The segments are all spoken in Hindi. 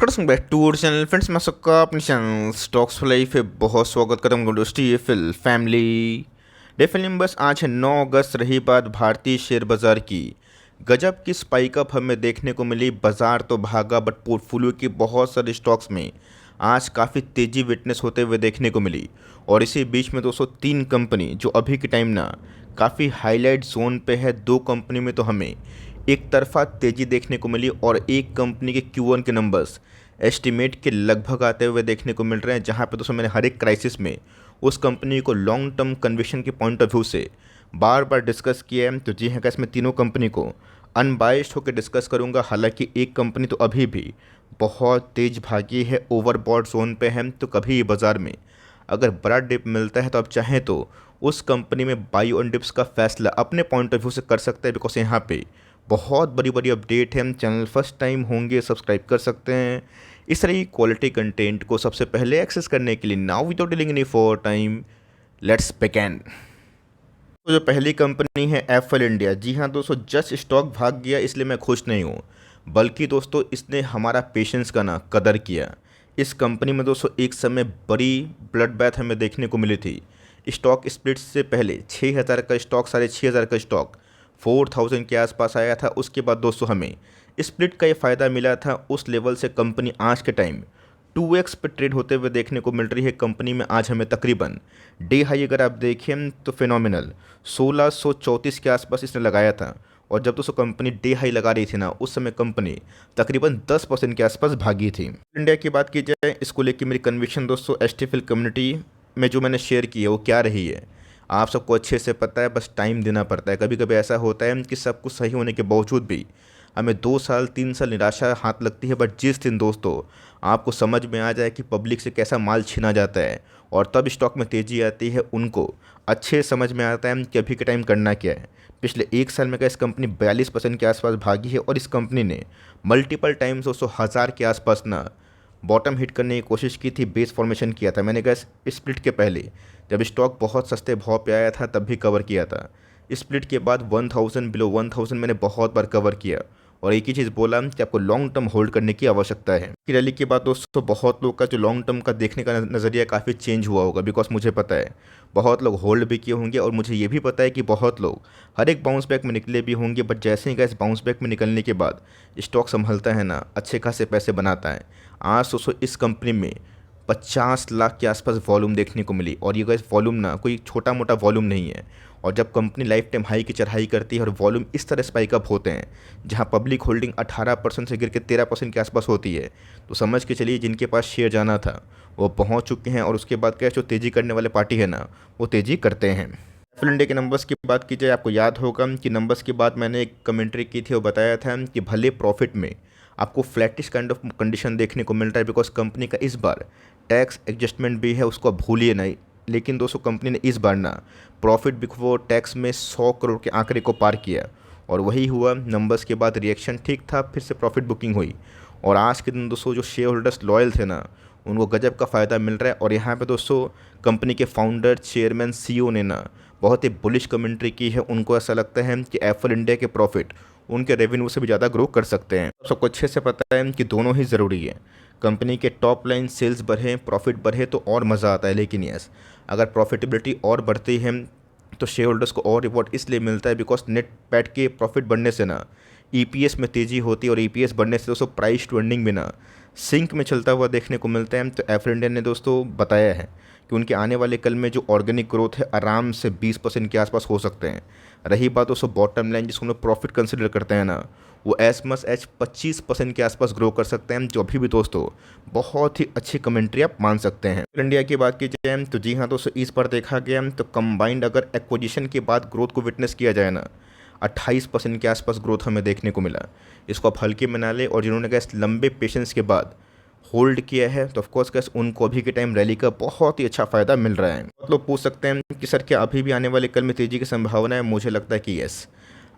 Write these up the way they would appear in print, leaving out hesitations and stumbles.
Welcome back to our channel friends. मैं सबका अपने चैनल स्टॉक्स फॉर लाइफ है बहुत स्वागत करता हूँ दोस्ती फिल फैमिली डेफिनेटली बस आज है 9 अगस्त। रही बात भारतीय शेयर बाजार की, गजब की स्पाइक अप हमें देखने को मिली। बाजार तो भागा बट पोर्टफोलियो की बहुत सारे स्टॉक्स में आज काफ़ी तेज़ी विटनेस होते हुए देखने को मिली। और इसी बीच में दोस्तों 3 कंपनी जो अभी के टाइम ना काफ़ी हाईलाइट जोन पे है, 2 कंपनी में तो हमें एक तरफा तेज़ी देखने को मिली और एक कंपनी के Q1 के नंबर्स एस्टीमेट के लगभग आते हुए देखने को मिल रहे हैं। जहां पे दोस्तों मैंने हर एक क्राइसिस में उस कंपनी को लॉन्ग टर्म कन्विक्शन के पॉइंट ऑफ व्यू से बार बार डिस्कस किया है। तो जी हाँ, मैं तीनों कंपनी को अनबाइस्ड होकर डिस्कस करूंगा। हालांकि एक कंपनी तो अभी भी बहुत तेज़ भागी है, ओवरबॉट जोन पे है। तो कभी बाज़ार में अगर बड़ा डिप मिलता है तो आप चाहें तो उस कंपनी में बाई ऑन डिप्स का फैसला अपने पॉइंट ऑफ व्यू से कर सकते हैं। बिकॉज यहाँ पे बहुत बड़ी बड़ी अपडेट है। चैनल फर्स्ट टाइम होंगे सब्सक्राइब कर सकते हैं इस तरह की क्वालिटी कंटेंट को सबसे पहले एक्सेस करने के लिए। Now without dealing any for time, let's begin. तो जो पहली कंपनी है एफएल इंडिया, जी हाँ दोस्तों, जस्ट स्टॉक भाग गया इसलिए मैं खुश नहीं हूँ, बल्कि दोस्तों इसने हमारा पेशेंस का ना कदर किया। इस कंपनी में दोस्तों एक समय बड़ी ब्लड बैथ हमें देखने को मिली थी। स्टॉक स्प्लिट से पहले 6000 का स्टॉक, 6500 का स्टॉक 4000 के आसपास आया था। उसके बाद दोस्तों हमें स्प्लिट का ये फ़ायदा मिला था। उस लेवल से कंपनी आज के टाइम 2x पे ट्रेड होते हुए देखने को मिल रही है। कंपनी में आज हमें तकरीबन डे हाई अगर आप देखें तो फिनोमिनल 1634 के आसपास इसने लगाया था। और जब दोस्तों कंपनी डे हाई लगा रही थी ना, उस समय कंपनी तकरीबन 10% के आसपास भागी थी। इंडिया की बात की जाए, इसको लेकर मेरी कन्विक्शन दोस्तों एस्टीफिल कम्युनिटी में जो मैंने शेयर की है वो क्या रही है आप सबको अच्छे से पता है। बस टाइम देना पड़ता है। कभी कभी ऐसा होता है कि सब कुछ सही होने के बावजूद भी हमें 2 साल 3 साल निराशा हाथ लगती है। बट जिस दिन दोस्तों आपको समझ में आ जाए कि पब्लिक से कैसा माल छीना जाता है और तब स्टॉक में तेज़ी आती है, उनको अच्छे समझ में आता है कि अभी के टाइम करना क्या है। पिछले 1 साल में क्या इस कंपनी 42% के आसपास भागी है। और इस कंपनी ने मल्टीपल टाइम्स दोस्तों 1000 के आसपास ना बॉटम हिट करने की कोशिश की थी, बेस फॉर्मेशन किया था। मैंने कहा स्प्लिट के पहले जब स्टॉक बहुत सस्ते भाव पे आया था तब भी कवर किया था। स्प्लिट के बाद 1000 बिलो 1000 मैंने बहुत बार कवर किया और एक ही चीज़ बोला कि आपको लॉन्ग टर्म होल्ड करने की आवश्यकता है। कि रैली के बाद दोस्तों बहुत लोग का जो लॉन्ग टर्म का देखने का नज़रिया काफ़ी चेंज हुआ होगा। बिकॉज मुझे पता है बहुत लोग होल्ड भी किए होंगे और मुझे ये भी पता है कि बहुत लोग हर एक बाउंस बैक में निकले भी होंगे। बट जैसे ही गैस बाउंस बैक में निकलने के बाद स्टॉक संभलता है ना, अच्छे खासे पैसे बनाता है। आज दोस्तों इस कंपनी में 50 लाख के आसपास वॉल्यूम देखने को मिली। और ये गैस वॉल्यूम ना कोई छोटा मोटा वॉल्यूम नहीं है। और जब कंपनी लाइफ टाइम हाई की चढ़ाई करती है और वॉल्यूम इस तरह स्पाइक अप होते हैं, जहां पब्लिक होल्डिंग 18% से गिर के 13% के आसपास होती है, तो समझ के चलिए जिनके पास शेयर जाना था वो पहुंच चुके हैं। और उसके बाद क्या जो तेज़ी करने वाले पार्टी है ना, वो तेज़ी करते हैं। एफएल इंडिया के नंबर्स की बात की जाए, आपको याद होगा कि नंबर्स के बाद मैंने एक कमेंट्री की थी और बताया था कि भले प्रॉफिट में आपको फ्लैटिश काइंड ऑफ कंडीशन देखने को मिल रहा है। बिकॉज कंपनी का इस बार टैक्स एडजस्टमेंट भी है, उसको भूलिए नहीं। लेकिन दोस्तों कंपनी ने इस बार ना प्रॉफिट बिफोर टैक्स में 100 करोड़ के आंकड़े को पार किया और वही हुआ। नंबर्स के बाद रिएक्शन ठीक था, फिर से प्रॉफिट बुकिंग हुई। और आज के दिन दोस्तों जो शेयर होल्डर्स लॉयल थे ना, उनको गजब का फ़ायदा मिल रहा है। और यहाँ पे दोस्तों कंपनी के फाउंडर, चेयरमैन, सीईओ ने ना बहुत ही बुलिश कमेंट्री की है। उनको ऐसा लगता है कि एफएल इंडिया के प्रॉफिट उनके रेवेन्यू से भी ज़्यादा ग्रो कर सकते हैं। सबको अच्छे से पता है कि दोनों ही ज़रूरी है। कंपनी के टॉप लाइन सेल्स बढ़े, प्रॉफिट बढ़े तो और मज़ा आता है। लेकिन यस, अगर प्रॉफिटेबिलिटी और बढ़ती है तो शेयर होल्डर्स को और रिवॉर्ड इसलिए मिलता है बिकॉज नेट पैट के प्रॉफिट बढ़ने से ना ईपीएस में तेज़ी होती है। और ईपीएस बढ़ने से दोस्तों प्राइस टू अर्निंग भी ना सिंक में चलता हुआ देखने को मिलता है। तो एफएल इंडिया ने दोस्तों बताया है कि उनके आने वाले कल में जो ऑर्गेनिक ग्रोथ है आराम से 20% के आसपास हो सकते हैं। रही बात दोस्तों बॉटम लाइन जिसको हम लोग प्रॉफिट कंसिडर करते हैं ना, वो एज मच एज 25% के आसपास ग्रो कर सकते हैं, जो अभी भी दोस्तों बहुत ही अच्छी कमेंट्री आप मान सकते हैं। इंडिया की बात की जाए तो जी हाँ दोस्तों, इस पर देखा गया तो कंबाइंड अगर एक्विजिशन के बाद ग्रोथ को विटनेस किया जाए ना, 28% के आसपास ग्रोथ हमें देखने को मिला। इसको आप हल्के में ना ले। और जिन्होंने गैस लंबे पेशेंस के बाद होल्ड किया है तो ऑफकोर्स गैस उनको अभी के टाइम रैली का बहुत ही अच्छा फ़ायदा मिल रहा है। बहुत लोग पूछ सकते हैं कि सर क्या अभी भी आने वाले कल में तेज़ी की संभावना है? मुझे लगता है कि यस।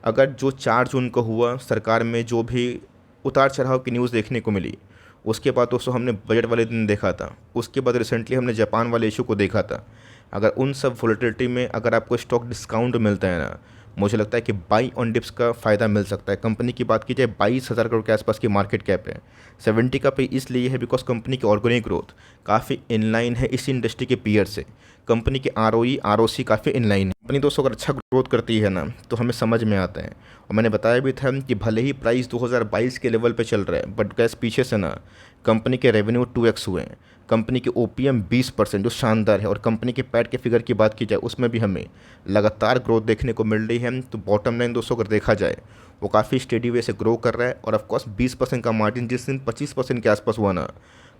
अगर जो 4 जून को हुआ सरकार में जो भी उतार चढ़ाव की न्यूज़ देखने को मिली, उसके बाद दोस्तों हमने बजट वाले दिन देखा था, उसके बाद रिसेंटली हमने जापान वाले इशू को देखा था। अगर उन सब वोलेटिलिटी में अगर आपको स्टॉक डिस्काउंट मिलता है ना, मुझे लगता है कि बाई ऑन डिप्स का फ़ायदा मिल सकता है। कंपनी की बात की जाए 22,000 करोड़ के आसपास की मार्केट कैप है। 70 का पे इसलिए है बिकॉज कंपनी की ऑर्गेनिक ग्रोथ काफ़ी इनलाइन है इसी इंडस्ट्री के पीयर से। कंपनी की ROE ROC काफ़ी इनलाइन है। कंपनी दोस्तों अगर अच्छा ग्रोथ करती है ना तो हमें समझ में आता है। और मैंने बताया भी था कि भले ही प्राइस 2022 के लेवल पे चल रहा है बट गैस पीछे से ना कंपनी के रेवेन्यू 2x हुए हैं। कंपनी की OPM 20% जो शानदार है। और कंपनी के पैट के फिगर की बात की जाए उसमें भी हमें लगातार ग्रोथ देखने को मिल रही है। तो बॉटम लाइन दोस्तों अगर देखा जाए वो काफ़ी स्टेडी वे से ग्रो कर रहा है। और ऑफकोर्स 20% का मार्जिन जिस दिन 25% के आसपास हुआ ना,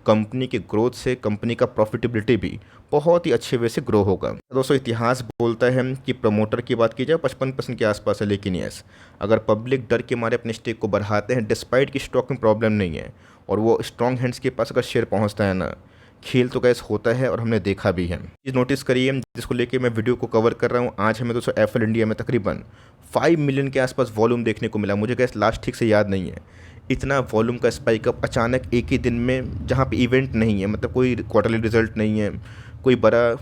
कंपनी की ग्रोथ से कंपनी का प्रॉफिटेबिलिटी भी बहुत ही अच्छे वे से ग्रो होगा। दोस्तों इतिहास बोलता है कि प्रमोटर की बात की जाए 55% के आसपास है। लेकिन यस, अगर पब्लिक डर के मारे अपने स्टेक को बढ़ाते हैं डिस्पाइट की स्टॉक में प्रॉब्लम नहीं है और वो स्ट्रॉन्ग हैंड्स के पास अगर शेयर पहुंचता है ना, खेल तो गैस होता है और हमने देखा भी है। चीज़ नोटिस करिए जिसको लेके मैं वीडियो को कवर कर रहा हूँ। आज हमें दोस्तों एफएल इंडिया में तकरीबन 5 मिलियन के आसपास वॉल्यूम देखने को मिला। मुझे गैस लास्ट ठीक से याद नहीं है इतना वॉल्यूम का स्पाइकअप अचानक एक ही दिन में, जहाँ पे इवेंट नहीं है, मतलब कोई क्वार्टरली रिजल्ट नहीं है, कोई बड़ा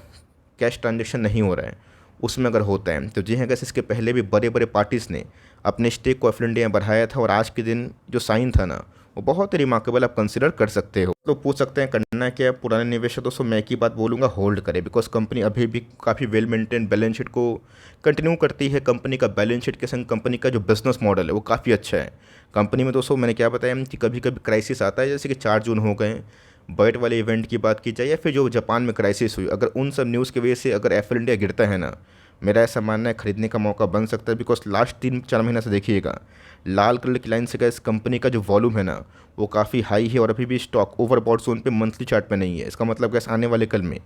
कैश ट्रांजेक्शन नहीं हो रहा है, उसमें अगर होता है तो जी हाँ गैस इसके पहले भी बड़े बड़े पार्टीज़ ने अपने स्टेक को एफएल इंडिया में बढ़ाया था। और आज के दिन जो साइन था ना वो बहुत ही रिमार्केबल आप कंसिडर कर सकते हो। तो पूछ सकते हैं करना क्या है पुराने निवेशक। दोस्तों मैं एक ही बात बोलूँगा, होल्ड करें बिकॉज कंपनी अभी भी काफ़ी वेल मेंटेन बैलेंस शीट को कंटिन्यू करती है। कंपनी का बैलेंस शीट के संग कंपनी का जो बिजनेस मॉडल है वो काफ़ी अच्छा है। कंपनी में दोस्तों मैंने क्या बताया कि कभी कभी क्राइसिस आता है, जैसे कि 4 जून हो गए, बर्ड वाले इवेंट की बात की जाए या फिर जो जापान में क्राइसिस हुई, अगर उन सब न्यूज़ की वजह से अगर एफएल इंडिया गिरता है ना, मेरा ऐसा मानना है खरीदने का मौका बन सकता है। बिकॉज लास्ट 3-4 महीना से देखिएगा लाल कलर की लाइन से का इस कंपनी का जो वॉल्यूम है ना वो काफ़ी हाई है और अभी भी स्टॉक ओवरबॉट जोन पे मंथली चार्ट पे नहीं है। इसका मतलब गैस आने वाले कल में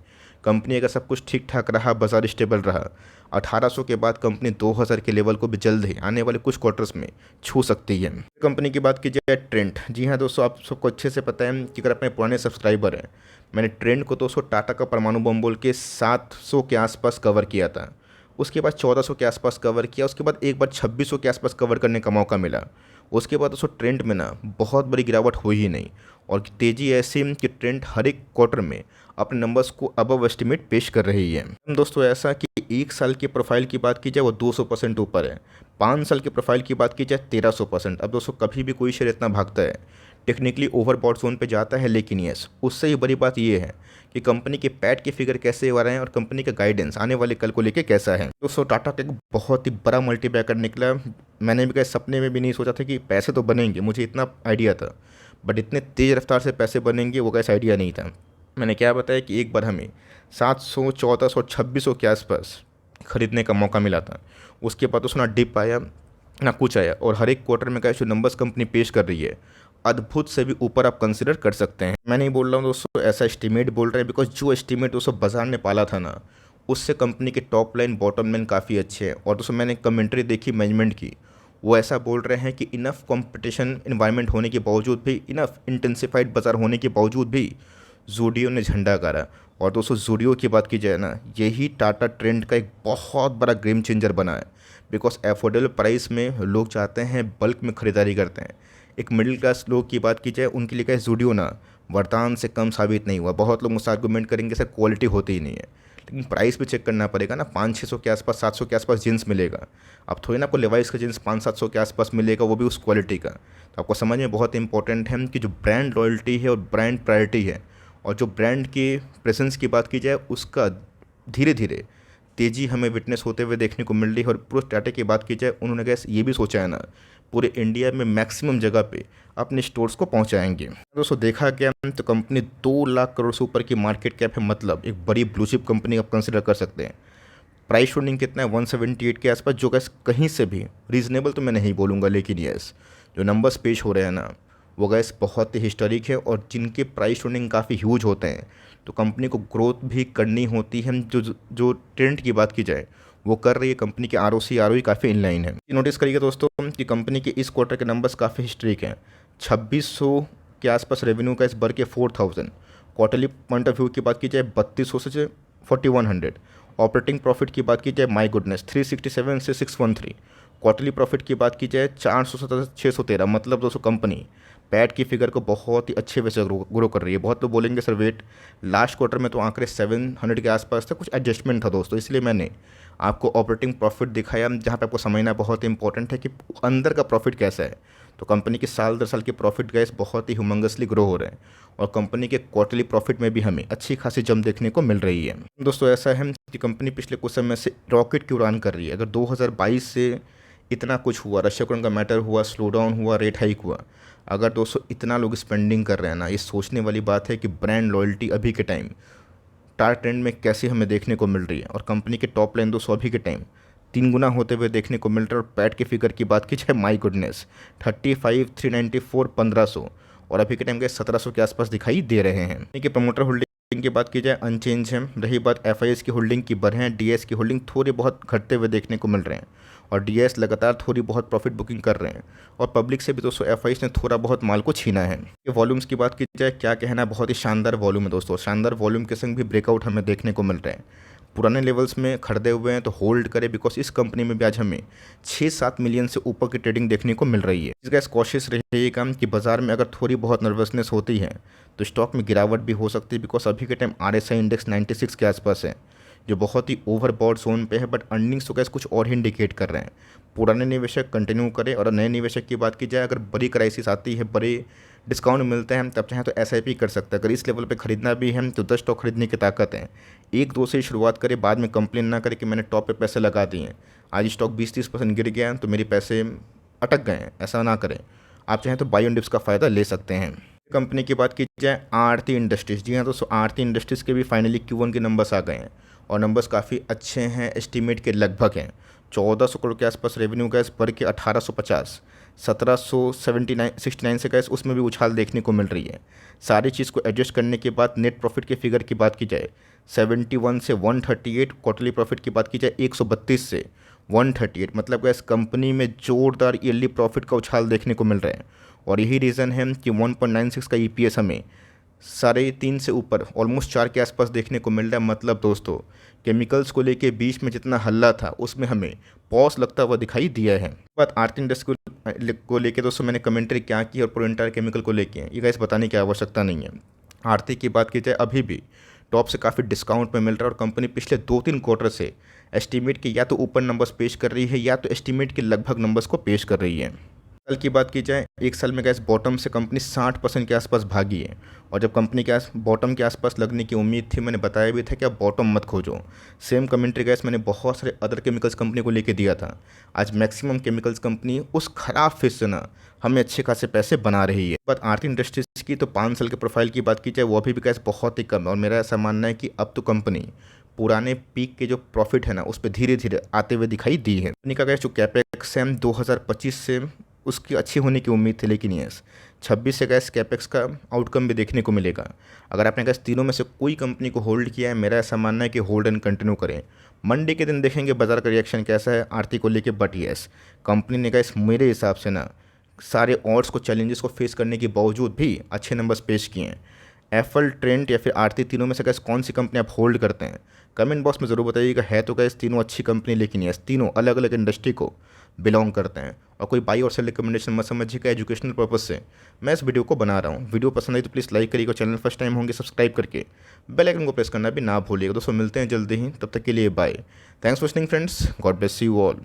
कंपनी अगर सब कुछ ठीक ठाक रहा, बाजार स्टेबल रहा, 1800 के बाद कंपनी 2000 के लेवल को भी जल्द ही आने वाले कुछ क्वार्टर्स में छू सकती है। कंपनी की बात की जाए ट्रेंड, जी हाँ दोस्तों आप सबको अच्छे से पता है कि अगर अपने पुराने सब्सक्राइबर हैं, मैंने ट्रेंड को दोस्तों टाटा का परमाणु बम बोल के 700 के आसपास कवर किया था, उसके बाद 1400 के आसपास कवर किया, उसके बाद एक बार 2600 के आसपास कवर करने का मौका मिला। उसके बाद दोस्तों ट्रेंड में ना बहुत बड़ी गिरावट हुई ही नहीं और तेज़ी ऐसी कि ट्रेंड हर एक क्वार्टर में अपने नंबर्स को अबव एस्टिमेट पेश कर रही है। दोस्तों ऐसा कि 1 साल की प्रोफाइल की बात की जाए वो 200% ऊपर है, 5 साल की प्रोफाइल की बात की जाए 1300%। अब दोस्तों कभी भी कोई शेयर इतना भागता है टेक्निकली ओवरबॉट जोन पे जाता है। लेकिन यस, उससे ही बड़ी बात ये है कि कंपनी के पैट के फिगर कैसे आ रहे हैं और कंपनी का गाइडेंस आने वाले कल को लेके कैसा है। दोस्तों टाटा का एक बहुत ही बड़ा मल्टीबैगर निकला। मैंने भी कहीं सपने में भी नहीं सोचा था कि पैसे तो बनेंगे, मुझे इतना आइडिया था बट इतने तेज़ रफ्तार से पैसे बनेंगे वो कैसा आइडिया नहीं था। मैंने क्या बताया कि एक बार हमें 700, 1400, 2600 के आसपास खरीदने का मौका मिला था। उसके बाद तो ना डिप आया ना कुछ आया और हर एक क्वार्टर में जो नंबर्स कंपनी पेश कर रही है अद्भुत से भी ऊपर आप कंसिडर कर सकते हैं। मैं नहीं बोल रहा हूँ दोस्तों ऐसा एस्टीमेट बोल रहे हैं बिकॉज जो एस्टीमेट दोस्तों बाजार ने पाला था ना उससे कंपनी के टॉप लाइन बॉटम लाइन काफ़ी अच्छे हैं। और दोस्तों मैंने कमेंट्री देखी मैनेजमेंट की, वो ऐसा बोल रहे हैं कि इनफ कंपटीशन इन्वायरमेंट होने के बावजूद भी, इनफ इंटेंसिफाइड बाजार होने के बावजूद भी ज़ूडियो ने झंडा गाड़ा। और दोस्तों ज़ूडियो की बात की जाए ना, यही टाटा ट्रेंड का एक बहुत बड़ा गेम चेंजर बना है बिकॉज एफोर्डेबल प्राइस में लोग चाहते हैं बल्क में ख़रीदारी करते हैं। एक मिडिल क्लास लोग की बात की जाए उनके लिए क्या ज़ूडियो ना वरदान से कम साबित नहीं हुआ। बहुत लोग मुझसे आर्गूमेंट करेंगे सर क्वालिटी होती ही नहीं है, लेकिन प्राइस भी चेक करना पड़ेगा ना। 500-600 के आसपास, 700 के आसपास जीन्स मिलेगा। अब थोड़ी ना आपको लेवाइस का जीन्स 500-700 के आसपास मिलेगा, वो भी उस क्वालिटी का। तो आपको समझ में बहुत इंपॉर्टेंट है कि जो ब्रांड लॉयल्टी है और ब्रांड प्रायोरिटी है और जो ब्रांड की प्रेजेंस की बात की जाए उसका धीरे धीरे तेज़ी हमें विटनेस होते हुए देखने को मिल रही है। और पूरे टाटा की बात की जाए उन्होंने गैस ये भी सोचा है ना पूरे इंडिया में मैक्सिमम जगह पे अपने स्टोर्स को पहुंचाएंगे। दोस्तों देखा गया तो कंपनी 2 लाख करोड़ से ऊपर की मार्केट कैप है, मतलब एक बड़ी ब्लू चिप कंपनी आप कंसिडर कर सकते हैं। प्राइस शूटिंग कितना है 178 के आसपास, जो गैस कहीं से भी रीजनेबल तो मैं नहीं बोलूँगा, लेकिन यस जो नंबर्स पेश हो रहे हैं ना वो गैस बहुत ही हिस्टोरिक है। और जिनके प्राइस शूटिंग काफ़ी ह्यूज होते हैं तो कंपनी को ग्रोथ भी करनी होती है। जो ट्रेंड की बात की जाए वो कर रही है, कंपनी की ROC ROE काफ़ी इनलाइन है। नोटिस करिएगा दोस्तों कि कंपनी के इस क्वार्टर के नंबर्स काफ़ी हिस्ट्रिक हैं। 2600 के आसपास रेवेन्यू का इस बढ़ के 4000। क्वार्टरली पॉइंट ऑफ व्यू की बात की जाए 3200 से 4100। ऑपरेटिंग प्रॉफिट की बात की जाए माई गुडनेस 367 से 613। क्वार्टरली प्रॉफिट की बात की जाए 417 से 613। मतलब दोस्तों कंपनी पैट की फिगर को बहुत ही अच्छे वजह से ग्रो कर रही है। बहुत लोग बोलेंगे सर वेट, लास्ट क्वार्टर में तो आंकड़े 700 के आसपास था, कुछ एडजस्टमेंट था दोस्तों, इसलिए मैंने आपको ऑपरेटिंग प्रॉफिट दिखाया, जहाँ पे आपको समझना बहुत इंपॉर्टेंट है कि अंदर का प्रॉफिट कैसा है। तो कंपनी के साल दर साल के प्रॉफिट गैस बहुत ही ह्यूमंगसली ग्रो हो रहे हैं और कंपनी के क्वार्टरली प्रॉफिट में भी हमें अच्छी खासी जंप देखने को मिल रही है। दोस्तों ऐसा है कि कंपनी पिछले कुछ समय से रॉकेट की उड़ान कर रही है। अगर 2022 से इतना कुछ हुआ, रशिया यूक्रेन का मैटर हुआ, स्लो डाउन हुआ, रेट हाइक हुआ, अगर दोस्तों इतना लोग स्पेंडिंग कर रहे हैं ना, ये सोचने वाली बात है कि ब्रांड लॉयल्टी अभी के टाइम टार ट्रेंड में कैसे हमें देखने को मिल रही है। और कंपनी के टॉप लाइन दोस्तों अभी के टाइम 3 गुना होते हुए देखने को मिल रहा है। और पैट की फिगर की बात की जाए, माई गुडनेस 35, 394, 1500 और अभी के टाइम के 1700 के आसपास दिखाई दे रहे हैं। कि प्रमोटर होल्डिंग की बात की जाए अनचेंज है। रही बात एफआईएस की होल्डिंग की बढ़े हैं, डीएस की होल्डिंग थोड़े बहुत घटते हुए देखने को मिल रहे हैं और डीएस लगातार थोड़ी बहुत प्रॉफिट बुकिंग कर रहे हैं। और पब्लिक से भी दोस्तों एफआईएस ने थोड़ा बहुत माल को छीना है। ये वॉल्यूम्स की बात की जाए, क्या कहना, बहुत ही शानदार वॉल्यूम है दोस्तों। शानदार वॉल्यूम के संग भी ब्रेकआउट हमें देखने को मिल रहे हैं। पुराने लेवल्स में खरीदे हुए हैं तो होल्ड करें, बिकॉज इस कंपनी में भी आज हमें 6-7 मिलियन से ऊपर की ट्रेडिंग देखने को मिल रही है। इस गैस कॉशियस रहिएगा कि बाजार में अगर थोड़ी बहुत नर्वसनेस होती है तो स्टॉक में गिरावट भी हो सकती है, बिकॉज अभी के टाइम आरएसआई इंडेक्स 96 के आसपास है, जो बहुत ही ओवरबॉट जोन पे है। बट अर्निंग्स तो गैस कुछ और ही इंडिकेट कर रहे हैं। पुराने निवेशक कंटिन्यू करें और नए निवेशक की बात की जाए, अगर बड़ी क्राइसिस आती है, बड़े डिस्काउंट मिलते हैं, तब चाहे तो एसआईपी कर सकते हैं। अगर इस लेवल पे खरीदना भी है तो 10 स्टॉक खरीदने की ताकत है। 1-2 से शुरुआत करें, बाद में कंप्लेन ना करें कि मैंने टॉप पे पैसे लगा दिए, आज स्टॉक 20-30% गिर गया तो मेरे पैसे अटक गए हैं, ऐसा ना करें। आप चाहें तो बाई ऑन डिप्स का फ़ायदा ले सकते हैं। कंपनी की बात की जाए आरती इंडस्ट्रीज़, जी हाँ दोस्तों, आरती इंडस्ट्रीज़ के भी फाइनली Q1 के नंबर्स आ गए हैं और नंबर्स काफ़ी अच्छे हैं, एस्टीमेट के लगभग हैं। 1400 करोड़ के आसपास रेवेन्यू गैस बढ़ के 1850, 1769 से गैस उसमें भी उछाल देखने को मिल रही है। सारी चीज़ को एडजस्ट करने के बाद नेट प्रॉफिट के फिगर की बात की जाए 71 से 138, क्वार्टरली प्रॉफिट की बात की जाए 132 से 138, मतलब गैस कंपनी में जोरदार ईयरली प्रॉफिट का उछाल देखने को मिल रहा है। और यही रीज़न है कि 1.96 का ईपीएस हमें 3.5 से ऊपर ऑलमोस्ट 4 के आसपास देखने को मिल रहा है। मतलब दोस्तों केमिकल्स को लेके बीच में जितना हल्ला था उसमें हमें पॉज लगता हुआ दिखाई दिया है। बात आरती इंडस्ट्री को लेके दोस्तों मैंने कमेंट्री क्या की और प्रोएंटायर केमिकल को लेके ये गाइस बताने की आवश्यकता नहीं है। आरती की बात की जाए अभी भी टॉप से काफ़ी डिस्काउंट में मिल रहा है और कंपनी पिछले 2-3 क्वार्टर से एस्टीमेट के या तो ऊपर नंबर्स पेश कर रही है या तो एस्टीमेट के लगभग नंबर्स को पेश कर रही है। साल की बात की जाए, एक साल में गैस बॉटम से कंपनी 60% के आसपास भागी है और जब कंपनी के बॉटम के आसपास लगने की उम्मीद थी, मैंने बताया भी था कि आप बॉटम मत खोजो। सेम कमेंट्री गैस मैंने बहुत सारे अदर केमिकल्स कंपनी को लेके दिया था। आज मैक्सिमम केमिकल्स कंपनी उस खराब फेज से ना हमें अच्छे खासे पैसे बना रही है। बात आरती इंडस्ट्रीज की तो 5 साल के प्रोफाइल की बात की जाए वो अभी भी गैस बहुत ही कम है और मेरा ऐसा मानना है कि अब तो कंपनी पुराने पीक के जो प्रॉफिट है ना उस पर धीरे धीरे आते हुए दिखाई दी है। कंपनी का गैस जो कैपेक्स है 2025 से उसकी अच्छी होने की उम्मीद थी, लेकिन यस 26 से गैस कैपेक्स का आउटकम भी देखने को मिलेगा। अगर आपने गैस तीनों में से कोई कंपनी को होल्ड किया है, मेरा ऐसा मानना है कि होल्ड एंड कंटिन्यू करें। मंडे के दिन देखेंगे बाजार का रिएक्शन कैसा है आरती को लेके। बट यस कंपनी ने गैस मेरे हिसाब से ना सारे ऑड्स को, चैलेंजेस को फेस करने के बावजूद भी अच्छे नंबर्स पेश किए हैं। एफल, ट्रेंट या फिर आरती, तीनों में से गैस कौन सी कंपनी आप होल्ड करते हैं कमेंट बॉक्स में ज़रूर बताइएगा। है तो गैस तीनों अच्छी कंपनी, लेकिन यस तीनों अलग अलग इंडस्ट्री को बिलोंग करते हैं और कोई बाई और सेल रिकमेंडेशन मत समझिएगा, एजुकेशनल पर्पस से मैं इस वीडियो को बना रहा हूँ। वीडियो पसंद आई तो प्लीज़ लाइक करिएगा, चैनल फर्स्ट टाइम होंगे सब्सक्राइब करके बेल आइकन को प्रेस करना भी ना भूलिएगा। दोस्तों मिलते हैं जल्दी ही, तब तक के लिए bye. Thanks for listening friends, God bless you all.